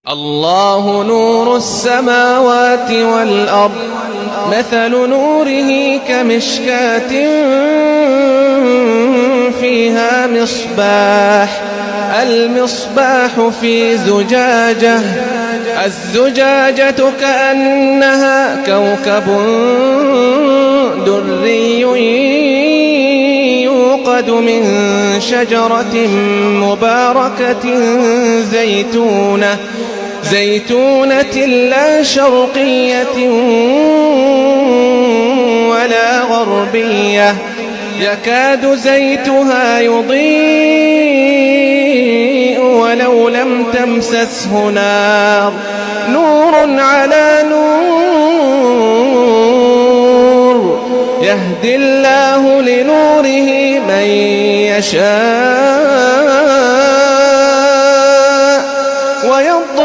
الله نور السماوات والأرض مثل نوره كمشكاة فيها مصباح المصباح في زجاجة الزجاجة كأنها كوكب دري يوقد من شجرة مباركة زيتونة لا شرقية ولا غربية يكاد زيتها يضيء ولو لم تمسسه نار نور على نور يهدي الله لنوره من يشاء